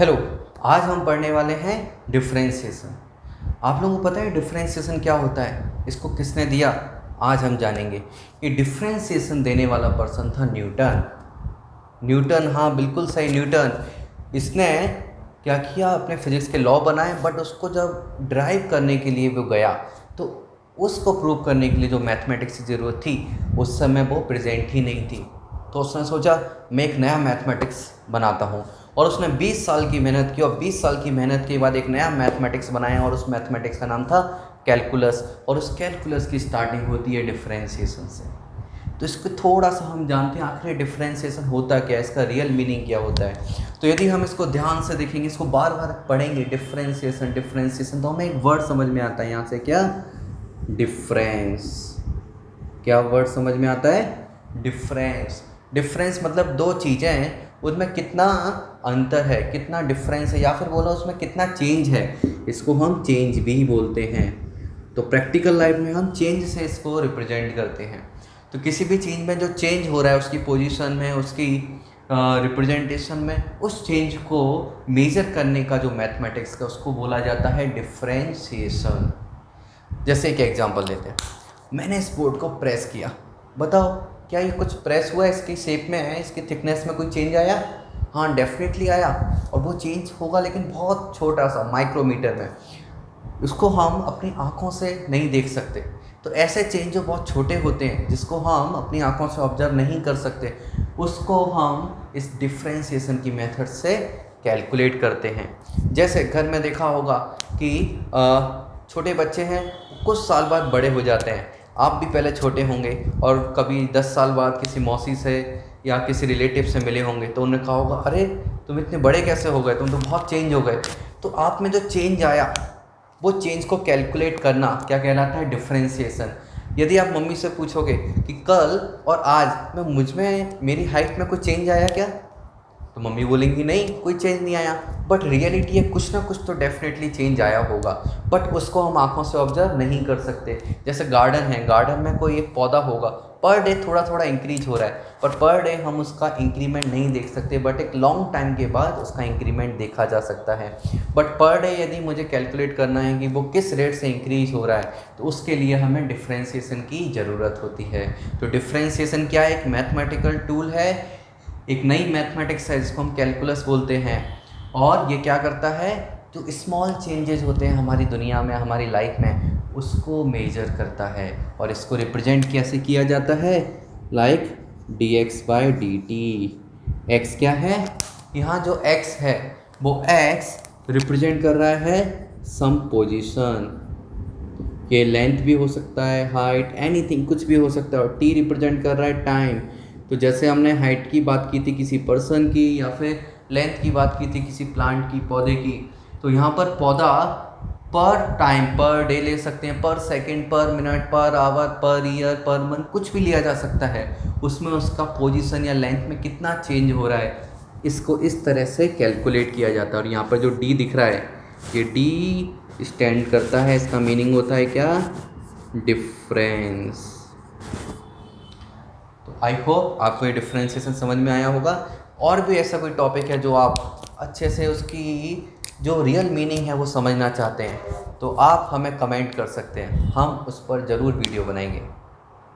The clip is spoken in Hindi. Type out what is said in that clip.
हेलो। आज हम पढ़ने वाले हैं डिफरेंशिएशन। आप लोगों को पता है डिफरेंशिएशन क्या होता है, इसको किसने दिया? आज हम जानेंगे। ये डिफरेंशिएशन देने वाला पर्सन था न्यूटन। न्यूटन, हाँ बिल्कुल सही, न्यूटन। इसने क्या किया, अपने फिजिक्स के लॉ बनाए, बट उसको जब ड्राइव करने के लिए वो गया तो उसको प्रूव करने के लिए जो मैथमेटिक्स की ज़रूरत थी उस समय वो प्रेजेंट ही नहीं थी। तो उसने सोचा मैं एक नया मैथमेटिक्स बनाता हूँ, और उसने 20 साल की मेहनत की, और 20 साल की मेहनत के बाद एक नया मैथमेटिक्स बनाया, और उस मैथमेटिक्स का नाम था कैलकुलस। और उस कैलकुलस की स्टार्टिंग होती है डिफरेंशिएशन से। तो इसको थोड़ा सा हम जानते हैं आखिर डिफरेंशिएशन होता क्या है, इसका रियल मीनिंग क्या होता है। तो यदि हम इसको ध्यान से देखेंगे, इसको बार बार पढ़ेंगे, डिफरेंशिएशन डिफरेंशिएशन, तो हमें एक वर्ड समझ में आता है यहाँ से, क्या? डिफरेंस। क्या वर्ड समझ में आता है? डिफरेंस। डिफरेंस मतलब दो चीज़ें हैं, उसमें कितना अंतर है, कितना डिफरेंस है, या फिर बोलो उसमें कितना चेंज है, इसको हम चेंज भी बोलते हैं। तो प्रैक्टिकल लाइफ में हम चेंज से इसको रिप्रेजेंट करते हैं। तो किसी भी चीज़ में जो चेंज हो रहा है, उसकी पोजीशन में, उसकी रिप्रेजेंटेशन में, उस चेंज को मेजर करने का जो मैथमेटिक्स का, उसको बोला जाता है डिफरेंशिएशन। जैसे एक एग्जांपल लेते हैं, मैंने इस बोर्ड को प्रेस किया, बताओ क्या ये कुछ प्रेस हुआ है? इसकी शेप में है, इसकी थिकनेस में कोई चेंज आया? हाँ डेफिनेटली आया, और वो चेंज होगा लेकिन बहुत छोटा सा, माइक्रोमीटर में। उसको हम अपनी आँखों से नहीं देख सकते। तो ऐसे चेंज जो बहुत छोटे होते हैं, जिसको हम अपनी आँखों से ऑब्जर्व नहीं कर सकते, उसको हम इस डिफरेंशिएशन की मेथड से कैलकुलेट करते हैं। जैसे घर में देखा होगा कि छोटे बच्चे हैं, कुछ साल बाद बड़े हो जाते हैं। आप भी पहले छोटे होंगे और कभी 10 साल बाद किसी मौसी से या किसी रिलेटिव से मिले होंगे, तो उन्होंने कहा होगा अरे तुम इतने बड़े कैसे हो गए, तुम तो बहुत चेंज हो गए। तो आप में जो चेंज आया, वो चेंज को कैलकुलेट करना क्या कहलाता है? डिफरेंशिएशन। यदि आप मम्मी से पूछोगे कि कल और आज में मुझ में, मेरी हाइट में कोई चेंज आया क्या, तो मम्मी बोलेंगी नहीं, कोई चेंज नहीं आया। बट रियलिटी है कुछ ना कुछ तो डेफिनेटली चेंज आया होगा, बट उसको हम आंखों से ऑब्जर्व नहीं कर सकते। जैसे गार्डन है, गार्डन में कोई एक पौधा होगा, पर डे थोड़ा थोड़ा इंक्रीज हो रहा है, पर पर डे हम उसका इंक्रीमेंट नहीं देख सकते, बट एक लॉन्ग टाइम के बाद उसका इंक्रीमेंट देखा जा सकता है। बट पर डे यदि मुझे कैलकुलेट करना है कि वो किस रेट से इंक्रीज हो रहा है, तो उसके लिए हमें डिफरेंशिएशन की ज़रूरत होती है। तो डिफरेंशिएशन क्या है? एक मैथमेटिकल टूल है, एक नई मैथमेटिक्स है जिसको हम कैलकुलस बोलते हैं। और ये क्या करता है, जो स्मॉल चेंजेस होते हैं हमारी दुनिया में, हमारी लाइफ में, उसको मेजर करता है। और इसको रिप्रेजेंट कैसे किया जाता है? Like dx/dt। x क्या है? यहाँ जो x है वो x रिप्रेजेंट कर रहा है सम पोजीशन। ये लेंथ भी हो सकता है, हाइट, एनीथिंग, कुछ भी हो सकता है। और t रिप्रेजेंट कर रहा है टाइम। तो जैसे हमने हाइट की बात की थी किसी पर्सन की, या फिर लेंथ की बात की थी किसी प्लांट की, पौधे की, तो यहाँ पर पौधा पर टाइम, पर डे ले सकते हैं, पर सेकंड, पर minute, per hour, per year, per month, कुछ भी लिया जा सकता है। उसमें उसका पोजीशन या लेंथ में कितना चेंज हो रहा है, इसको इस तरह से कैलकुलेट किया जाता है। और यहाँ पर जो डी दिख रहा है, ये डी स्टैंड करता है, इसका मीनिंग होता है क्या? डिफरेंस। तो आई होप आपको ये डिफरेंशिएशन समझ में आया होगा। और भी ऐसा कोई टॉपिक है जो आप अच्छे से उसकी जो रियल मीनिंग है वो समझना चाहते हैं, तो आप हमें कमेंट कर सकते हैं, हम उस पर ज़रूर वीडियो बनाएंगे।